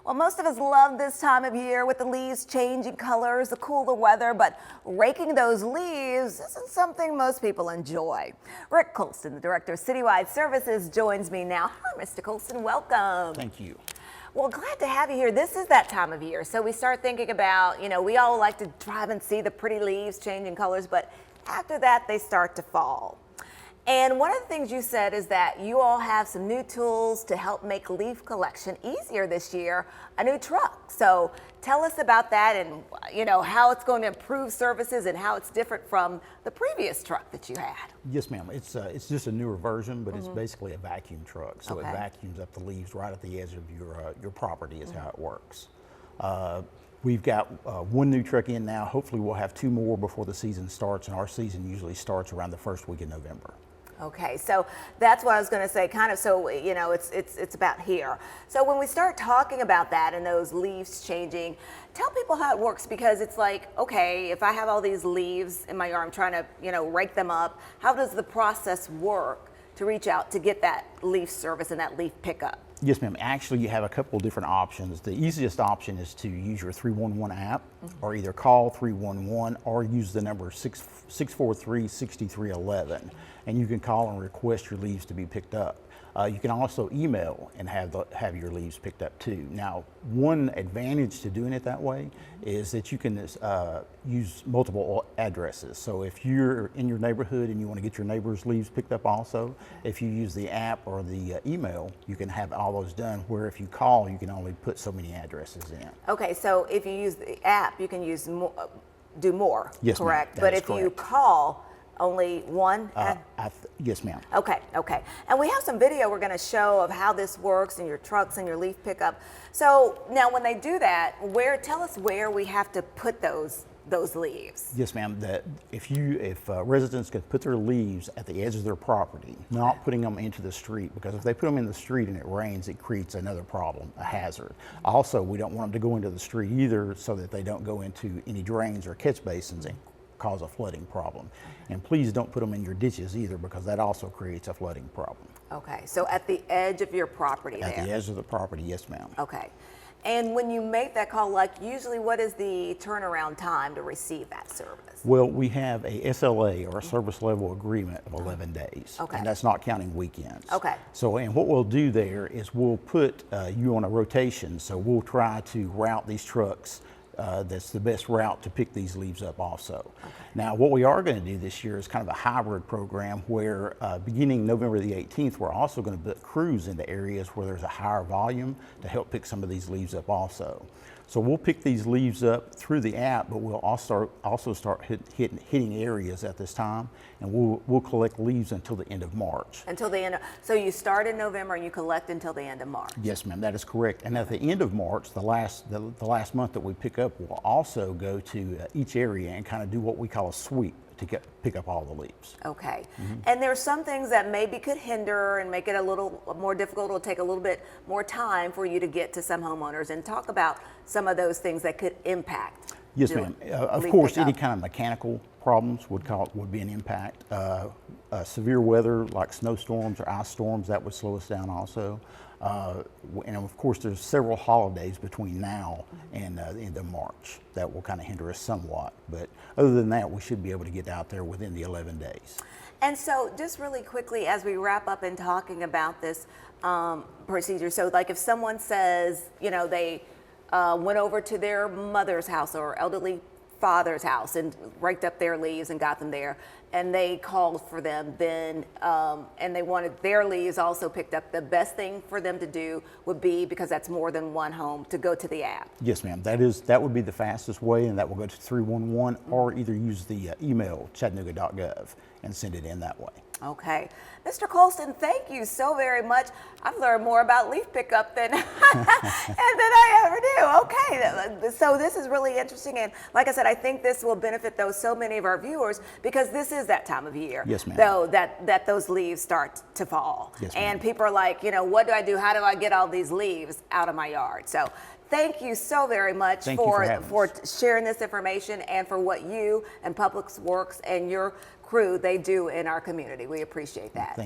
Well, most of us love this time of year with the leaves changing colors, the cooler weather, but raking those leaves isn't something most people enjoy. Rick Colston, the Director of Citywide Services, joins me now. Hi, Mr. Colston, welcome. Thank you. Well, glad to have you here. This is that time of year, so we start thinking about, we all like to drive and see the pretty leaves changing colors, but after that, they start to fall. And one of the things you said is that you all have some new tools to help make leaf collection easier this year, a new truck. So tell us about that and, how it's going to improve services and how it's different from the previous truck that you had. Yes, ma'am. It's just a newer version, but it's basically a vacuum truck. So Okay. it vacuums up the leaves right at the edge of your property is how it works. We've got one new truck in now. Hopefully we'll have two more before the season starts, and our season usually starts around the first week in November. Okay, so that's what I was going to say, kind of, so, it's about here. So when we start talking about that and those leaves changing, tell people how it works, because it's like, okay, if I have all these leaves in my yard, I'm trying to, rake them up. How does the process work to reach out to get that leaf service and that leaf pickup? Yes, ma'am. Actually, you have a couple of different options. The easiest option is to use your 311 app, or either call 311 or use the number 643-6311, and you can call and request your leaves to be picked up. You can also email and have your leaves picked up too. Now, one advantage to doing it that way is that you can use multiple addresses. So if you're in your neighborhood and you want to get your neighbor's leaves picked up also, if you use the app or the email, you can have all those done, where if you call, you can only put so many addresses in. Okay, so if you use the app, you can do more, yes, correct? Ma'am, but if you call, only one? Yes, ma'am. Okay. And we have some video we're going to show of how this works in your trucks and your leaf pickup. So now when they do that, tell us where we have to put those leaves. Yes, ma'am. If residents could put their leaves at the edge of their property, not putting them into the street, because if they put them in the street and it rains, it creates another problem, a hazard. Also, we don't want them to go into the street either, so that they don't go into any drains or catch basins and cause a flooding problem. And please don't put them in your ditches either, because that also creates a flooding problem. Okay, so at the edge of your property At the edge of the property, yes, ma'am. Okay. And when you make that call, like usually what is the turnaround time to receive that service? Well, we have a SLA, or a service level agreement, of 11 days. Okay. And that's not counting weekends. Okay. So, and what we'll do there is we'll put you on a rotation. So we'll try to route these trucks. That's the best route to pick these leaves up also. Okay. Now, what we are going to do this year is kind of a hybrid program where beginning November the 18th, we're also going to put crews into areas where there's a higher volume to help pick some of these leaves up also. So we'll pick these leaves up through the app, but we'll also start hitting areas at this time, and we'll collect leaves until the end of March. Until the end so you start in November and you collect until the end of March? Yes, ma'am, that is correct. And at the end of March, the last month that we pick up, we'll also go to each area and kind of do what we call a sweep to pick up all the leaves. Okay. And there's some things that maybe could hinder and make it a little more difficult. It'll take a little bit more time for you to get to some homeowners, and talk about some of those things that could impact. Yes, ma'am. Of course, any kind of mechanical problems would be an impact. Severe weather like snowstorms or ice storms, that would slow us down also. And of course, there's several holidays between now and the end of March that will kind of hinder us somewhat. But other than that, we should be able to get out there within the 11 days. And so just really quickly, as we wrap up in talking about this procedure, so like if someone says, they went over to their mother's house or elderly father's house and raked up their leaves and got them there, and they called for them then, and they wanted their leaves also picked up, the best thing for them to do would be, because that's more than one home, to go to the app. Yes, ma'am. That would be the fastest way, and that will go to 311, or either use the email chattanooga.gov and send it in that way. Okay. Mr. Colston, thank you so very much. I've learned more about leaf pickup than, than I ever knew. Okay, so this is really interesting. And like I said, I think this will benefit so many of our viewers, because this is that time of year. Yes, ma'am. Though that those leaves start to fall. Yes, ma'am. And people are like, what do I do? How do I get all these leaves out of my yard? So thank you so very much for sharing this information, and for what you and Public Works and your crew they do in our community. We appreciate that. Thank you.